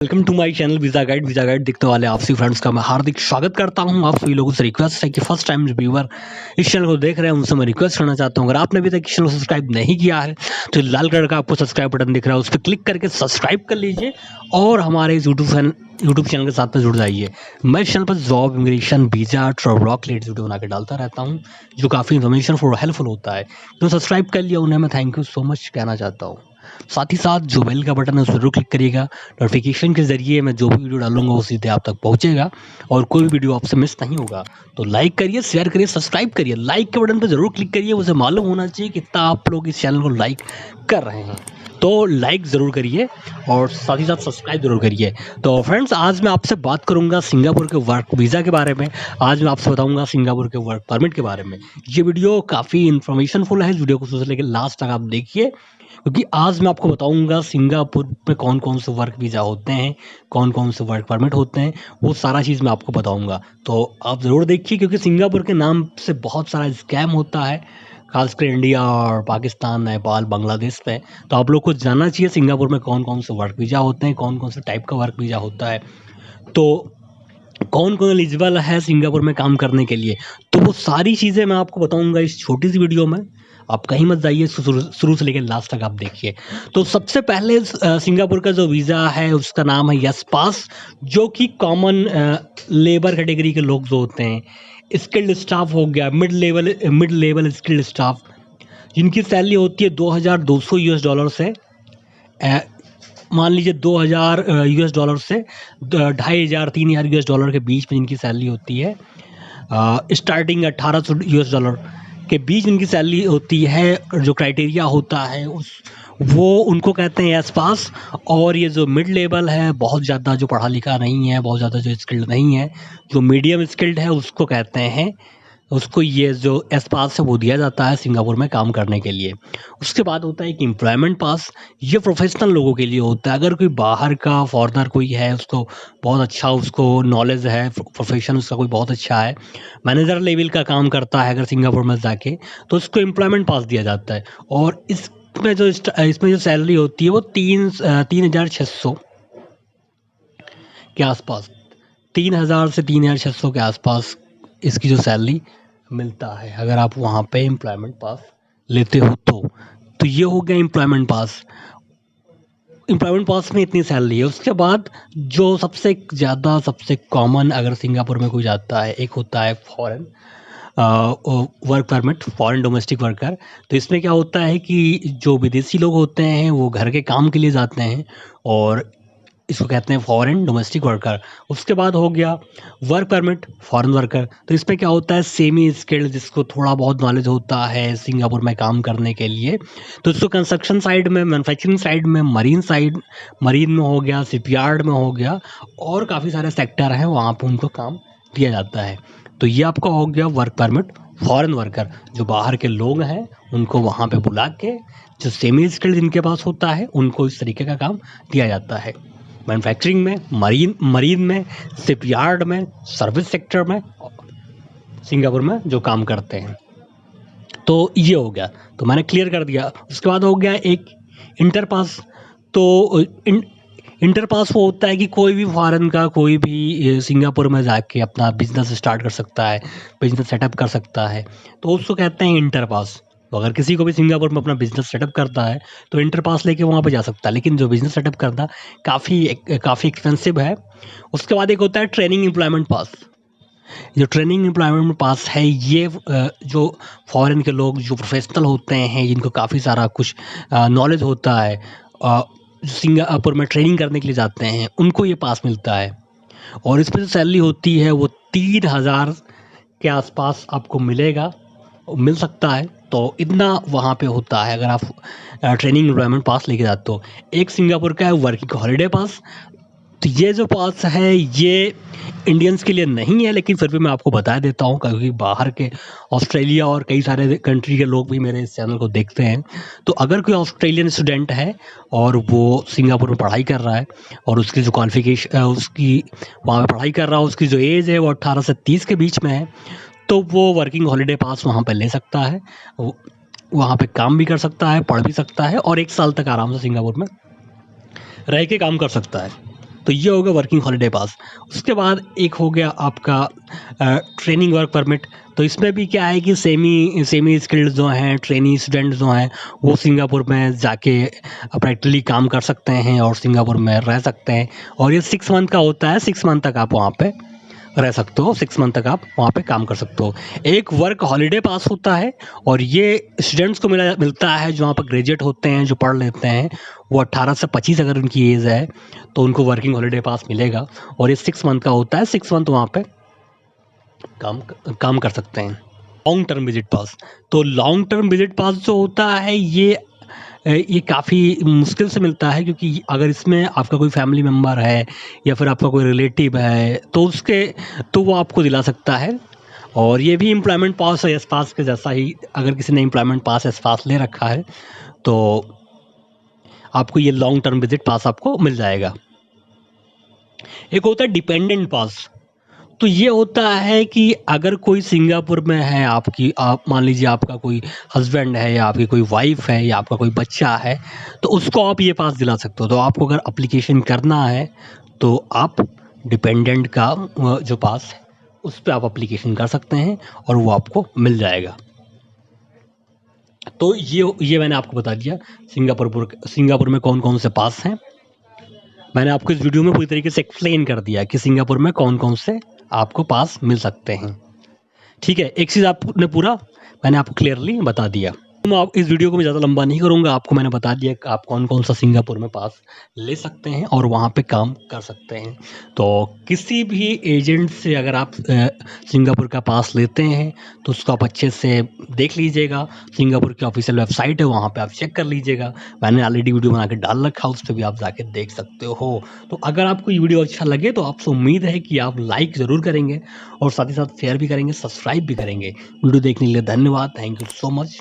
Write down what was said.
Welcome to my channel visa guide देखने वाले आप सभी फ्रेंड्स का मैं हार्दिक स्वागत करता हूं। आप सभी लोगों से रिक्वेस्ट है कि फर्स्ट टाइम व्यूअर इस चैनल को देख रहे हैं उनसे मैं रिक्वेस्ट करना चाहता हूं, अगर आपने अभी तक इस चैनल को सब्सक्राइब नहीं किया है तो लाल कलर का आपको सब्सक्राइब बटन दिख रहा है, उस पर क्लिक करके सब्सक्राइब कर लीजिए और हमारे इस यूट्यूब चैनल के साथ में जुड़ जाइए। मैं इस चैनल पर job, immigration, visa, travel related video बना के डालता रहता हूँ जो काफ़ी इन्फॉर्मेशन फॉर हेल्पफुल होता है। तो सब्सक्राइब कर लिया उन्हें मैं थैंक यू सो मच कहना चाहता हूँ। साथ ही साथ जो बेल का बटन है उस पर जरूर क्लिक करिएगा। नोटिफिकेशन के जरिए मैं जो भी वीडियो डालूंगा वो सीधे आप तक पहुंचेगा और कोई भी वीडियो आपसे मिस नहीं होगा। तो लाइक करिए, शेयर करिए, सब्सक्राइब करिए। लाइक के बटन पर जरूर क्लिक करिए, उसे मालूम होना चाहिए कितना आप लोग इस चैनल को लाइक कर रहे हैं। तो लाइक ज़रूर करिए और साथ ही साथ सब्सक्राइब जरूर करिए। तो फ्रेंड्स, आज मैं आपसे बात करूंगा सिंगापुर के वर्क वीज़ा के बारे में। आज मैं आपसे बताऊंगा सिंगापुर के वर्क परमिट के बारे में। ये वीडियो काफ़ी इन्फॉर्मेशनफुल है, इस वीडियो को शुरू से लेकर लास्ट तक आप देखिए, क्योंकि आज मैं आपको बताऊंगा सिंगापुर में कौन कौन से वर्क वीज़ा होते हैं, कौन कौन से वर्क परमिट होते हैं, वो सारा चीज़ मैं आपको बताऊंगा। तो आप ज़रूर देखिए, क्योंकि सिंगापुर के नाम से बहुत सारा स्कैम होता है, खासकर इंडिया और पाकिस्तान, नेपाल, बांग्लादेश में। तो आप लोग को जानना चाहिए सिंगापुर में कौन कौन से वर्क वीज़ा होते हैं, कौन कौन से टाइप का वर्क वीज़ा होता है, तो कौन कौन एलिजिबल है सिंगापुर में काम करने के लिए। तो वो सारी चीज़ें मैं आपको बताऊंगा इस छोटी सी वीडियो में। आप कहीं मत जाइए, शुरू से लेकर लास्ट तक आप देखिए। तो सबसे पहले सिंगापुर का जो वीज़ा है उसका नाम है यस पास, जो कि कॉमन लेबर कैटेगरी के लोग जो होते हैं, स्किल्ड स्टाफ हो गया, मिड लेवल स्किल्ड स्टाफ, जिनकी सैलरी होती है $2200 से मान लीजिए 2000 यूएस डॉलर से 2500 3000 यूएस डॉलर के बीच में इनकी सैलरी होती है। स्टार्टिंग 1800 यूएस डॉलर के बीच इनकी सैलरी होती है। जो क्राइटेरिया होता है वो उनको कहते हैं एस पास। और ये जो मिड लेवल है, बहुत ज़्यादा जो पढ़ा लिखा नहीं है, बहुत ज़्यादा जो स्किल्ड नहीं है, जो मीडियम स्किल्ड है, उसको कहते हैं, उसको ये जो एस पास है वो दिया जाता है सिंगापुर में काम करने के लिए। उसके बाद होता है एक एम्प्लॉयमेंट पास, ये प्रोफेशनल लोगों के लिए होता है। अगर कोई बाहर का फॉरेनर कोई है, उसको बहुत अच्छा उसको नॉलेज है, प्रोफेशन उसका कोई बहुत अच्छा है, मैनेजर लेवल का काम करता है अगर सिंगापुर में जाके, तो उसको एम्प्लॉयमेंट पास दिया जाता है। और इसमें जो सैलरी होती है वो 3600 के आसपास, 3000 से 3600 के आसपास इसकी जो सैलरी मिलता है अगर आप वहाँ पे एम्प्लॉयमेंट पास लेते हो। तो ये हो गया एम्प्लॉयमेंट पास। एम्प्लॉयमेंट पास में इतनी सैलरी है। उसके बाद जो सबसे ज़्यादा, सबसे कॉमन अगर सिंगापुर में कोई जाता है, एक होता है foreign work permit, foreign domestic worker. तो इसमें क्या होता है कि जो विदेशी लोग होते हैं वो घर के काम के लिए जाते हैं और इसको कहते हैं फॉरेन डोमेस्टिक वर्कर। उसके बाद हो गया वर्क परमिट फॉरेन वर्कर। तो इसमें क्या होता है, सेमी स्किल्ड, जिसको थोड़ा बहुत नॉलेज होता है सिंगापुर में काम करने के लिए। तो इसको कंस्ट्रक्शन साइड में, मैन्युफैक्चरिंग साइड में, मरीन में हो गया, शिपयार्ड में हो गया, और काफ़ी सारे सेक्टर हैं वहाँ पर उनको काम दिया जाता है। तो ये आपका हो गया वर्क परमिट फॉरेन वर्कर। जो बाहर के लोग हैं उनको वहाँ पे बुला के, जो सेमी स्किल्ड जिनके पास होता है उनको इस तरीके का काम दिया जाता है। मैन्युफैक्चरिंग में, मरीन में, शिपयार्ड में, सर्विस सेक्टर में सिंगापुर में जो काम करते हैं। तो ये हो गया, तो मैंने क्लियर कर दिया। उसके बाद हो गया एक इंटर पास। तो इंटर पास वो होता है कि कोई भी फॉरेन का कोई भी सिंगापुर में जाके अपना बिजनेस स्टार्ट कर सकता है, बिजनेस सेटअप कर सकता है, तो उसको कहते हैं इंटर पास। तो अगर किसी को भी सिंगापुर में अपना बिजनेस सेटअप करता है तो इंटर पास लेके वहाँ पे जा सकता है, लेकिन जो बिजनेस सेटअप करना काफ़ी एक्सपेंसिव है। उसके बाद एक होता है ट्रेनिंग एम्प्लॉयमेंट पास। जो ट्रेनिंग एम्प्लॉयमेंट पास है, ये जो फॉरेन के लोग जो प्रोफेशनल होते हैं, जिनको काफ़ी सारा कुछ नॉलेज होता है, सिंगापुर में ट्रेनिंग करने के लिए जाते हैं, उनको ये पास मिलता है। और इसमें जो सैलरी होती है वो 3000 के आसपास आपको मिल सकता है। तो इतना वहाँ पे होता है अगर आप ट्रेनिंग एम्प्लॉयमेंट पास लेके जाते हो। एक सिंगापुर का है वर्किंग हॉलीडे पास। तो ये जो पास है ये इंडियंस के लिए नहीं है, लेकिन फिर भी मैं आपको बता देता हूँ, क्योंकि बाहर के ऑस्ट्रेलिया और कई सारे कंट्री के लोग भी मेरे इस चैनल को देखते हैं। तो अगर कोई ऑस्ट्रेलियन स्टूडेंट है और वो सिंगापुर में पढ़ाई कर रहा है और उसकी जो क्वालिफिकेशन, उसकी वहाँ पे पढ़ाई कर रहा है, उसकी जो एज है वो 18 से 30 के बीच में है, तो वो वर्किंग हॉलीडे पास वहाँ पर ले सकता है। वहाँ पे काम भी कर सकता है, पढ़ भी सकता है और 1 साल तक आराम से सिंगापुर में रह के काम कर सकता है। तो ये हो गया वर्किंग हॉलीडे पास। उसके बाद एक हो गया आपका ट्रेनिंग वर्क परमिट। तो इसमें भी क्या है कि सेमी स्किल्ड जो हैं ट्रेनी स्टूडेंट जो हैं वो सिंगापुर में जाके प्रैक्टिकली काम कर सकते हैं और सिंगापुर में रह सकते हैं। और ये 6 मंथ का होता है, 6 मंथ तक आप वहाँ पे रह सकते हो, 6 मंथ तक आप वहाँ पे काम कर सकते हो। एक वर्क हॉलीडे पास होता है और ये स्टूडेंट्स को मिलता है जो वहाँ पर ग्रेजुएट होते हैं, जो पढ़ लेते हैं, वो 18 से 25 अगर उनकी एज है तो उनको वर्किंग हॉलीडे पास मिलेगा। और ये 6 मंथ का होता है, 6 मंथ वहाँ पे काम कर सकते हैं। लॉन्ग टर्म विजिट पास, तो लॉन्ग टर्म विजिट पास जो होता है ये काफ़ी मुश्किल से मिलता है, क्योंकि अगर इसमें आपका कोई फैमिली मेम्बर है या फिर आपका कोई रिलेटिव है तो वो आपको दिला सकता है। और ये भी एम्प्लॉयमेंट पास और एस पास के जैसा ही, अगर किसी ने एम्प्लॉयमेंट पास एस पास ले रखा है तो आपको ये लॉन्ग टर्म विजिट पास आपको मिल जाएगा। एक होता है डिपेंडेंट पास। तो ये होता है कि अगर कोई सिंगापुर में है, आप मान लीजिए आपका कोई हस्बैंड है या आपकी कोई वाइफ है या आपका कोई बच्चा है, तो उसको आप ये पास दिला सकते हो। तो आपको अगर एप्लीकेशन करना है तो आप डिपेंडेंट का जो पास है उस पर आप एप्लीकेशन कर सकते हैं और वो आपको मिल जाएगा। तो ये मैंने आपको बता दिया सिंगापुर में कौन कौन से पास हैं। मैंने आपको इस वीडियो में पूरी तरीके से एक्सप्लेन कर दिया कि सिंगापुर में कौन कौन से आपको पास मिल सकते हैं। ठीक है, एक चीज़ आपने पूरा मैंने आपको क्लियरली बता दिया। मैं आप इस वीडियो को मैं ज़्यादा लंबा नहीं करूँगा, आपको मैंने बता दिया कि आप कौन कौन सा सिंगापुर में पास ले सकते हैं और वहाँ पे काम कर सकते हैं। तो किसी भी एजेंट से अगर आप सिंगापुर का पास लेते हैं तो उसको आप अच्छे से देख लीजिएगा। सिंगापुर की ऑफिशियल वेबसाइट है, वहाँ पे आप चेक कर लीजिएगा। मैंने ऑलरेडी वीडियो बना के डाल रखा है, उस पर भी आप जाके देख सकते हो। तो अगर आपको ये वीडियो अच्छा लगे तो आपसे उम्मीद है कि आप लाइक ज़रूर करेंगे और साथ ही साथ शेयर भी करेंगे, सब्सक्राइब भी करेंगे। वीडियो देखने के लिए धन्यवाद। Thank you so much.